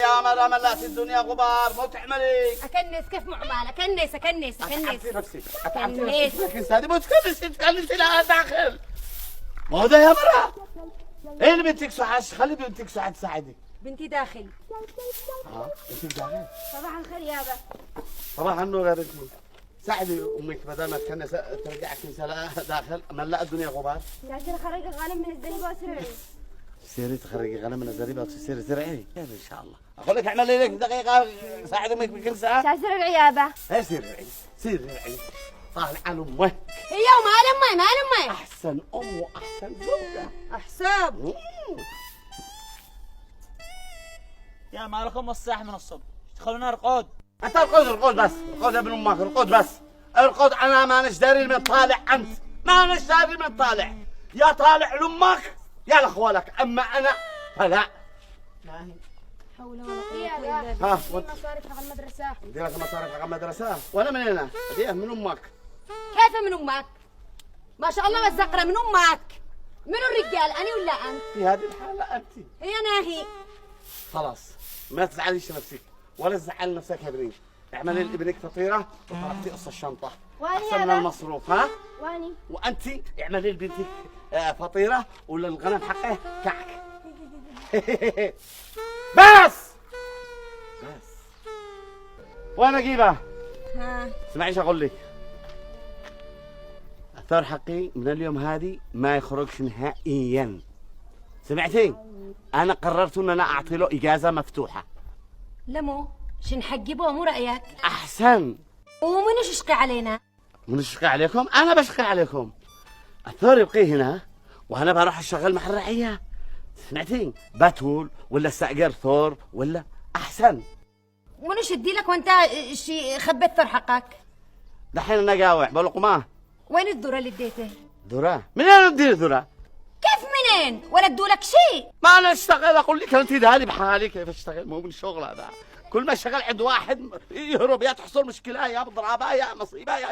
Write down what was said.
يا مرة ملأت الدنيا غبار مو تعملي. اكنس كيف مو عمال اكنس اكنس اكنس نفسي كنس. لكن هذه مو تكنسي لها داخل. ما هو ده يا مرة. ايه اللي بنتك سعاد؟ خلي بنتك سعاد تساعدك. بنتي داخل. بنتك داخل. صباح الخير يابا. صباح النور يا بنتي. ساعدي امك بدل ما تكنس ترجعك كنسة داخل ملأ الدنيا غبار. لكن خريج غنم من الزريبه وسرعي. سيري تخرجي غنم من الزريبه وتصيري زرعي ان شاء الله. اقول لك اعملي لك دقيقه ساعد امك بكل ساعه. شاسر العيابه. ايه سيري سيري طالع على امك. هي ومال امي مال امي. احسن ام واحسن زوجه. احساب. يا ما لكم الصاح من الصبح تخلونا رقود. انت ارقد بس ارقد يا ابن امك ارقد بس ارقد. انا ما نشتري من طالع انت ما نشتري من طالع. يا طالع لامك يا لاخوالك اما انا فلا. حول ولا قوه الا بالله. ها مصاريف على المدرسه. بدي لك مصاريف على المدرسه وانا من هنا اديها من امك. كيف من امك؟ ما شاء الله مزقره من امك. منو الرجال انا ولا انت؟ في هذه الحاله انت. هي ناهي. خلاص ما تزعليش نفسك ولا تزعل نفسك يا بني. اعملي لابنك فطيره وطلعتي قص الشنطه. واني احسن من هذا؟ المصروف ها؟ واني. وانت اعملي لبنتك فطيره ولا الغنم حقه كعك. بس وين اجيبها؟ ها اسمعي ايش اقول لك. الثور حقي من اليوم هذه ما يخرجش نهائيا. سمعتي؟ انا قررت ان انا اعطي له اجازه مفتوحه. لمو شن حجبه مو رايك؟ احسن. ومنو ششقي علينا؟ من الشقي عليكم؟ انا بشقي عليكم. الثور يبقي هنا وانا بروح اشتغل مع الرعيه. سمعتي؟ بتول ولا استاجر ثور ولا احسن. منو شدي لك وانت شي خبيت ثور حقك؟ دحين انا قاوع بلقماه. وين الذره اللي اديته؟ ذره؟ من وين ادي ذره؟ كيف منين؟ ولا ادولك شيء؟ ما انا اشتغل اقول لك انت دهالي بحالي كيف اشتغل مو من الشغل هذا. كل ما اشتغل عند واحد يهرب يا تحصل مشكله يا بضربه يا مصيبه يا